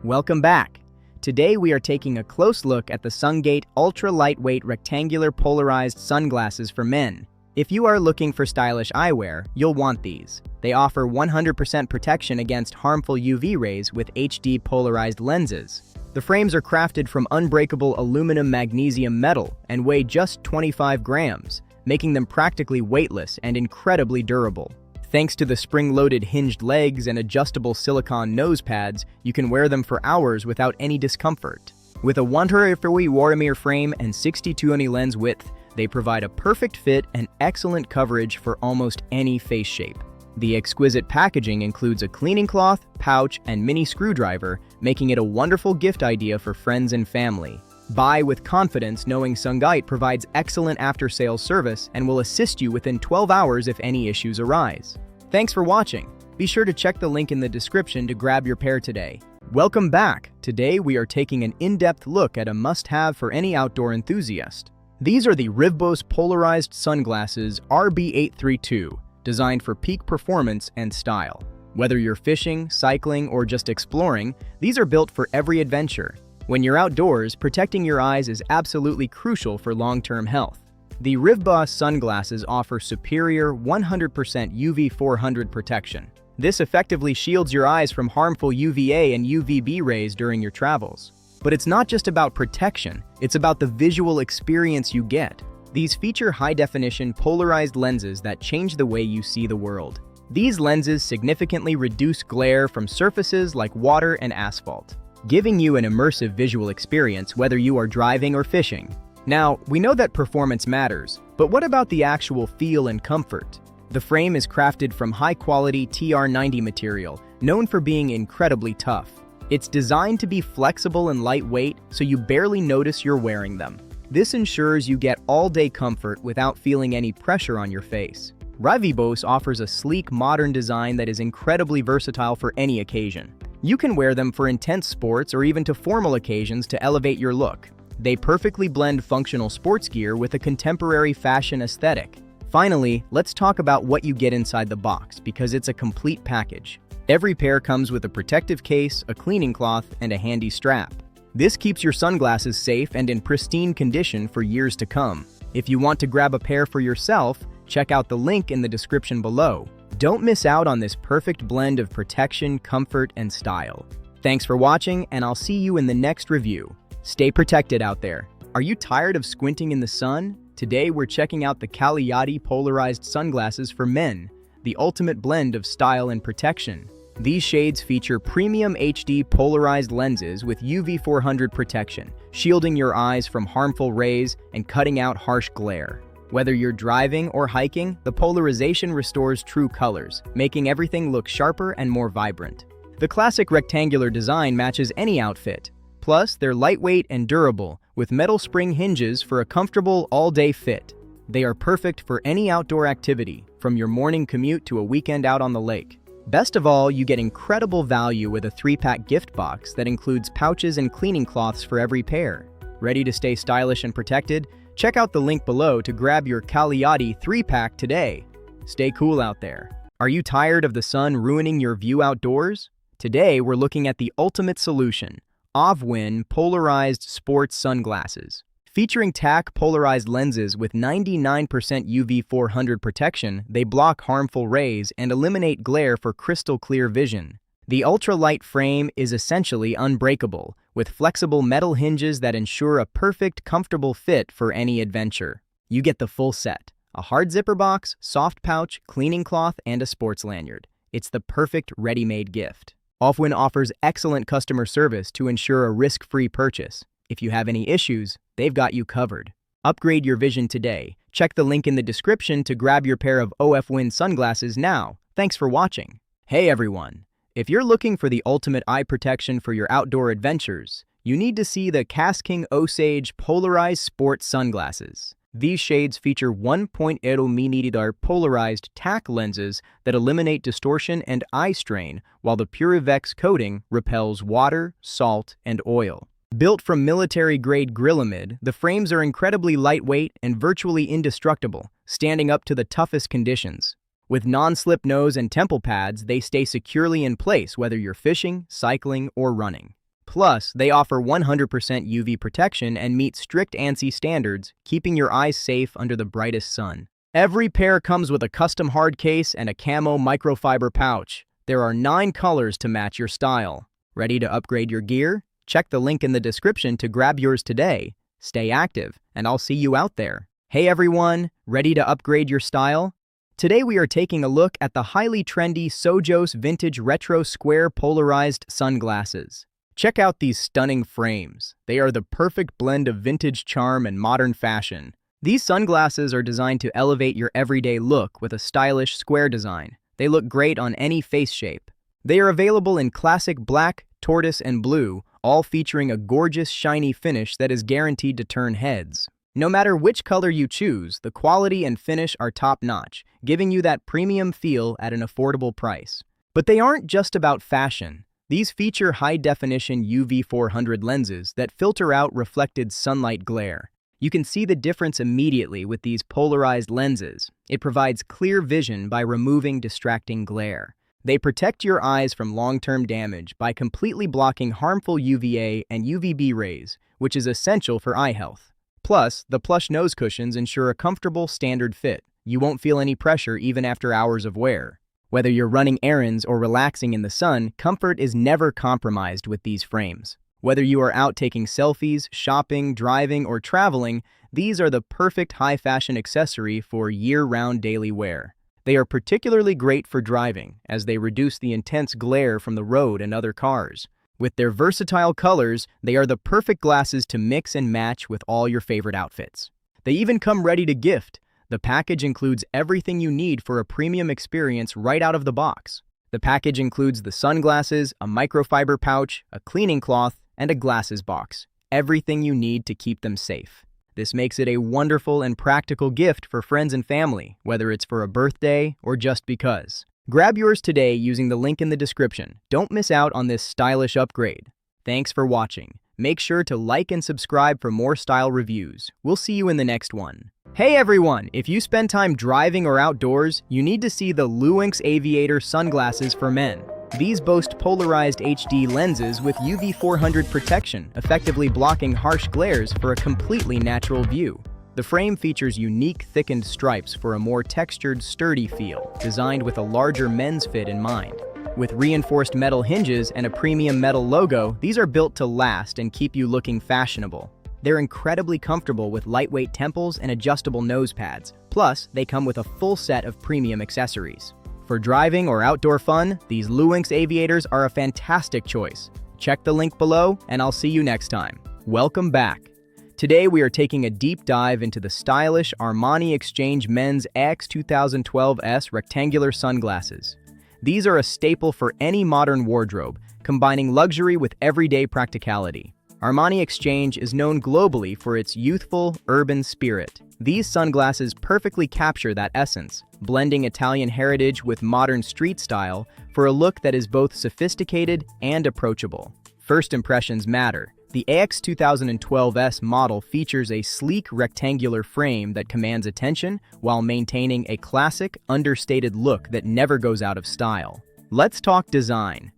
Welcome back. Today we are taking a close look at the Sungate ultra-lightweight rectangular polarized sunglasses for men. If you are looking for stylish eyewear, you'll want these. They offer 100% protection against harmful UV rays with HD polarized lenses. The frames are crafted from unbreakable aluminum magnesium metal and weigh just 25 grams, making them practically weightless and incredibly durable. Thanks to the spring-loaded hinged legs and adjustable silicone nose pads, you can wear them for hours without any discomfort. With a 140 frame and 62 lens width, they provide a perfect fit and excellent coverage for almost any face shape. The exquisite packaging includes a cleaning cloth, pouch, and mini screwdriver, making it a wonderful gift idea for friends and family. Buy with confidence knowing Sungate provides excellent after-sales service and will assist you within 12 hours if any issues arise. Thanks for watching. Be sure to check the link in the description to grab your pair today. Welcome back. Today we are taking an in-depth look at a must-have for any outdoor enthusiast. These are the Rivbos Polarized Sunglasses RB832, designed for peak performance and style. Whether you're fishing, cycling, or just exploring, these are built for every adventure. When you're outdoors, protecting your eyes is absolutely crucial for long-term health. The Rivbos sunglasses offer superior 100% UV 400 protection. This effectively shields your eyes from harmful UVA and UVB rays during your travels. But it's not just about protection, it's about the visual experience you get. These feature high-definition polarized lenses that change the way you see the world. These lenses significantly reduce glare from surfaces like water and asphalt, giving you an immersive visual experience whether you are driving or fishing. Now, we know that performance matters, but what about the actual feel and comfort? The frame is crafted from high-quality TR90 material, known for being incredibly tough. It's designed to be flexible and lightweight, so you barely notice you're wearing them. This ensures you get all-day comfort without feeling any pressure on your face. Rivbos offers a sleek, modern design that is incredibly versatile for any occasion. You can wear them for intense sports or even to formal occasions to elevate your look. They perfectly blend functional sports gear with a contemporary fashion aesthetic. Finally, let's talk about what you get inside the box, because it's a complete package. Every pair comes with a protective case, a cleaning cloth, and a handy strap. This keeps your sunglasses safe and in pristine condition for years to come. If you want to grab a pair for yourself, check out the link in the description below. Don't miss out on this perfect blend of protection, comfort, and style. Thanks for watching, and I'll see you in the next review. Stay protected out there. Are you tired of squinting in the sun? Today we're checking out the Cagliati Polarized Sunglasses for men, the ultimate blend of style and protection. These shades feature premium HD polarized lenses with UV 400 protection, shielding your eyes from harmful rays and cutting out harsh glare. Whether you're driving or hiking, the polarization restores true colors, making everything look sharper and more vibrant. The classic rectangular design matches any outfit. Plus, they're lightweight and durable, with metal spring hinges for a comfortable all-day fit. They are perfect for any outdoor activity, from your morning commute to a weekend out on the lake. Best of all, you get incredible value with a 3-pack gift box that includes pouches and cleaning cloths for every pair. Ready to stay stylish and protected? Check out the link below to grab your Cagliati 3-pack today. Stay cool out there. Are you tired of the sun ruining your view outdoors? Today, we're looking at the ultimate solution. Avwin Polarized Sports Sunglasses. Featuring TAC polarized lenses with 99% UV 400 protection, they block harmful rays and eliminate glare for crystal clear vision. The ultralight frame is essentially unbreakable, with flexible metal hinges that ensure a perfect, comfortable fit for any adventure. You get the full set: a hard zipper box, soft pouch, cleaning cloth, and a sports lanyard. It's the perfect ready-made gift. Avwin offers excellent customer service to ensure a risk-free purchase. If you have any issues, they've got you covered. Upgrade your vision today. Check the link in the description to grab your pair of Avwin sunglasses now. Thanks for watching. Hey everyone! If you're looking for the ultimate eye protection for your outdoor adventures, you need to see the Casking Osage Polarized Sports Sunglasses. These shades feature 1.0mm polarized TAC lenses that eliminate distortion and eye strain, while the Purivex coating repels water, salt, and oil. Built from military-grade Grilamid, the frames are incredibly lightweight and virtually indestructible, standing up to the toughest conditions. With non-slip nose and temple pads, they stay securely in place whether you're fishing, cycling, or running. Plus, they offer 100% UV protection and meet strict ANSI standards, keeping your eyes safe under the brightest sun. Every pair comes with a custom hard case and a camo microfiber pouch. There are 9 colors to match your style. Ready to upgrade your gear? Check the link in the description to grab yours today. Stay active, and I'll see you out there. Hey everyone, ready to upgrade your style? Today we are taking a look at the highly trendy Sojos Vintage Retro Square Polarized sunglasses. Check out these stunning frames. They are the perfect blend of vintage charm and modern fashion. These sunglasses are designed to elevate your everyday look with a stylish square design. They look great on any face shape. They are available in classic black, tortoise, and blue, all featuring a gorgeous shiny finish that is guaranteed to turn heads. No matter which color you choose, the quality and finish are top-notch, giving you that premium feel at an affordable price. But they aren't just about fashion. These feature high-definition UV 400 lenses that filter out reflected sunlight glare. You can see the difference immediately with these polarized lenses. It provides clear vision by removing distracting glare. They protect your eyes from long-term damage by completely blocking harmful UVA and UVB rays, which is essential for eye health. Plus, the plush nose cushions ensure a comfortable, standard fit. You won't feel any pressure even after hours of wear. Whether you're running errands or relaxing in the sun, comfort is never compromised with these frames. Whether you are out taking selfies, shopping, driving, or traveling, these are the perfect high-fashion accessory for year-round daily wear. They are particularly great for driving, as they reduce the intense glare from the road and other cars. With their versatile colors, they are the perfect glasses to mix and match with all your favorite outfits. They even come ready to gift. The package includes everything you need for a premium experience right out of the box. The package includes the sunglasses, a microfiber pouch, a cleaning cloth, and a glasses box. Everything you need to keep them safe. This makes it a wonderful and practical gift for friends and family, whether it's for a birthday or just because. Grab yours today using the link in the description. Don't miss out on this stylish upgrade. Thanks for watching. Make sure to like and subscribe for more style reviews. We'll see you in the next one. Hey everyone, if you spend time driving or outdoors, you need to see the Luynx Aviator sunglasses for men. These boast polarized HD lenses with UV 400 protection, effectively blocking harsh glares for a completely natural view. The frame features unique thickened stripes for a more textured, sturdy feel, designed with a larger men's fit in mind. With reinforced metal hinges and a premium metal logo, these are built to last and keep you looking fashionable. They're incredibly comfortable with lightweight temples and adjustable nose pads. Plus, they come with a full set of premium accessories. For driving or outdoor fun, these Luynx Aviators are a fantastic choice. Check the link below, and I'll see you next time. Welcome back. Today we are taking a deep dive into the stylish Armani Exchange Men's X 2012S rectangular sunglasses. These are a staple for any modern wardrobe, combining luxury with everyday practicality. Armani Exchange is known globally for its youthful, urban spirit. These sunglasses perfectly capture that essence, blending Italian heritage with modern street style for a look that is both sophisticated and approachable. First impressions matter. The AX 2012S model features a sleek rectangular frame that commands attention while maintaining a classic, understated look that never goes out of style. Let's talk design.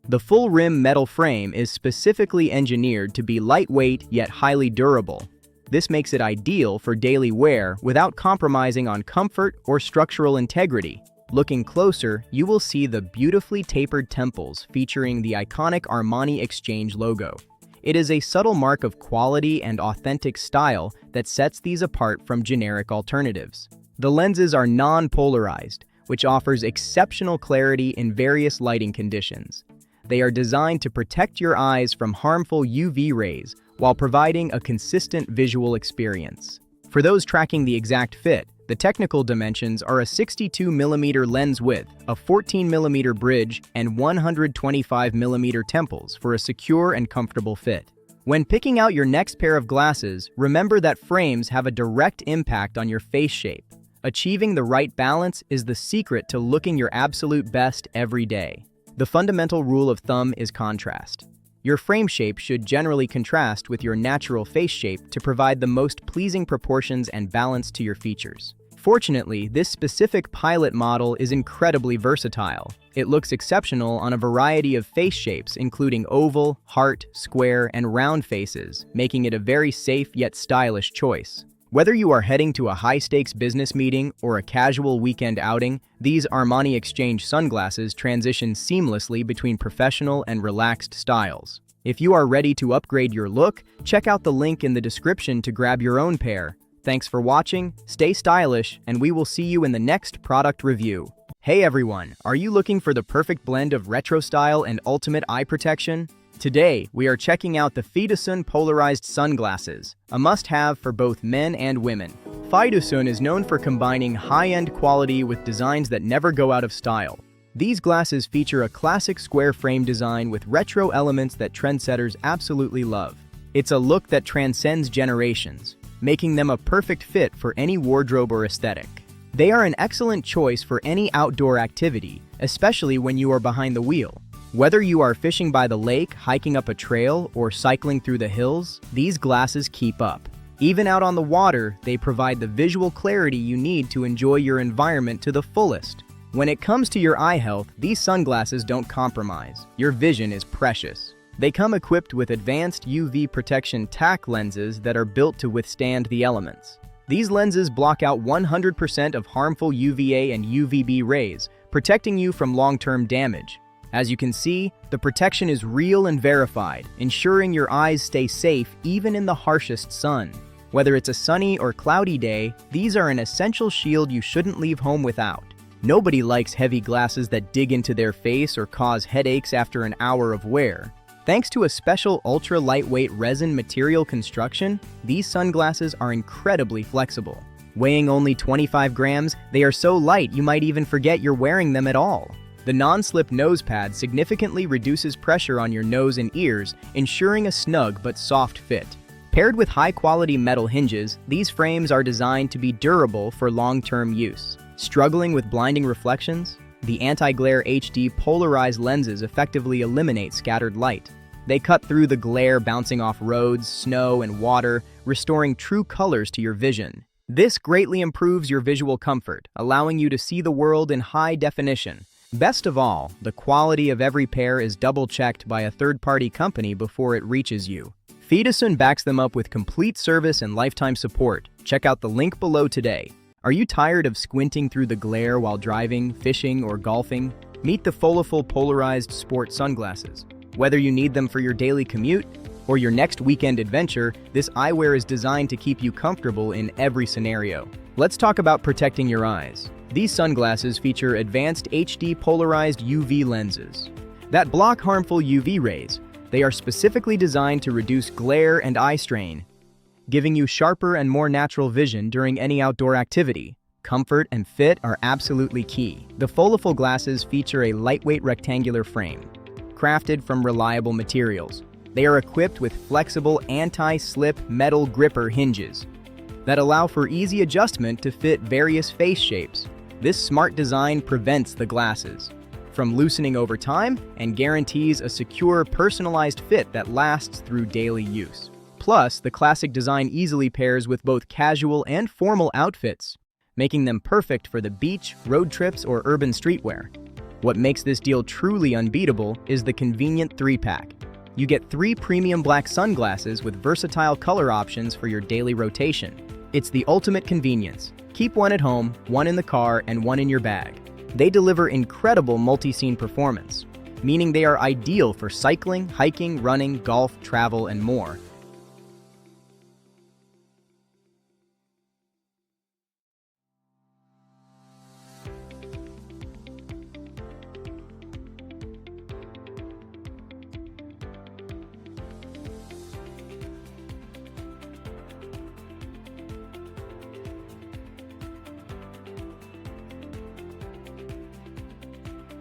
The full rim metal frame is specifically engineered to be lightweight yet highly durable. This makes it ideal for daily wear without compromising on comfort or structural integrity. Looking closer, you will see the beautifully tapered temples featuring the iconic Armani Exchange logo. It is a subtle mark of quality and authentic style that sets these apart from generic alternatives. The lenses are non-polarized, which offers exceptional clarity in various lighting conditions. They are designed to protect your eyes from harmful UV rays while providing a consistent visual experience. For those tracking the exact fit, the technical dimensions are a 62mm lens width, a 14mm bridge, and 125mm temples for a secure and comfortable fit. When picking out your next pair of glasses, remember that frames have a direct impact on your face shape. Achieving the right balance is the secret to looking your absolute best every day. The fundamental rule of thumb is contrast. Your frame shape should generally contrast with your natural face shape to provide the most pleasing proportions and balance to your features. Fortunately, this specific pilot model is incredibly versatile. It looks exceptional on a variety of face shapes, including oval, heart, square, and round faces, making it a very safe yet stylish choice. Whether you are heading to a high-stakes business meeting or a casual weekend outing, these Armani Exchange sunglasses transition seamlessly between professional and relaxed styles. If you are ready to upgrade your look, check out the link in the description to grab your own pair. Thanks for watching, stay stylish, and we will see you in the next product review. Hey everyone, are you looking for the perfect blend of retro style and ultimate eye protection? Today, we are checking out the Fidusun Polarized sunglasses, a must-have for both men and women. Fidusun is known for combining high-end quality with designs that never go out of style. These glasses feature a classic square frame design with retro elements that trendsetters absolutely love. It's a look that transcends generations, making them a perfect fit for any wardrobe or aesthetic. They are an excellent choice for any outdoor activity, especially when you are behind the wheel. Whether you are fishing by the lake, hiking up a trail, or cycling through the hills, these glasses keep up. Even out on the water, they provide the visual clarity you need to enjoy your environment to the fullest. When it comes to your eye health, these sunglasses don't compromise. Your vision is precious. They come equipped with advanced UV protection tack lenses that are built to withstand the elements. These lenses block out 100% of harmful UVA and UVB rays, protecting you from long-term damage. As you can see, the protection is real and verified, ensuring your eyes stay safe even in the harshest sun. Whether it's a sunny or cloudy day, these are an essential shield you shouldn't leave home without. Nobody likes heavy glasses that dig into their face or cause headaches after an hour of wear. Thanks to a special ultra-lightweight resin material construction, these sunglasses are incredibly flexible. Weighing only 25 grams, they are so light you might even forget you're wearing them at all. The non-slip nose pad significantly reduces pressure on your nose and ears, ensuring a snug but soft fit. Paired with high-quality metal hinges, these frames are designed to be durable for long-term use. Struggling with blinding reflections? The anti-glare HD polarized lenses effectively eliminate scattered light. They cut through the glare bouncing off roads, snow, and water, restoring true colors to your vision. This greatly improves your visual comfort, allowing you to see the world in high definition. Best of all, the quality of every pair is double-checked by a third-party company before it reaches you. Fidusun backs them up with complete service and lifetime support. Check out the link below today. Are you tired of squinting through the glare while driving, fishing, or golfing? Meet the Foliful Polarized Sport sunglasses. Whether you need them for your daily commute or your next weekend adventure, this eyewear is designed to keep you comfortable in every scenario. Let's talk about protecting your eyes. These sunglasses feature advanced HD polarized UV lenses that block harmful UV rays. They are specifically designed to reduce glare and eye strain, giving you sharper and more natural vision during any outdoor activity. Comfort and fit are absolutely key. The Foliful glasses feature a lightweight rectangular frame, crafted from reliable materials. They are equipped with flexible anti-slip metal gripper hinges that allow for easy adjustment to fit various face shapes. This smart design prevents the glasses from loosening over time and guarantees a secure, personalized fit that lasts through daily use. Plus, the classic design easily pairs with both casual and formal outfits, making them perfect for the beach, road trips, or urban streetwear. What makes this deal truly unbeatable is the convenient 3-pack. You get 3 premium black sunglasses with versatile color options for your daily rotation. It's the ultimate convenience. Keep one at home, one in the car, and one in your bag. They deliver incredible multi-scene performance, meaning they are ideal for cycling, hiking, running, golf, travel, and more.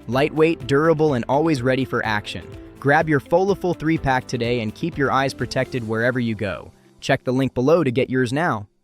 Lightweight, durable, and always ready for action. Grab your Foliful 3-pack today and keep your eyes protected wherever you go. Check the link below to get yours now.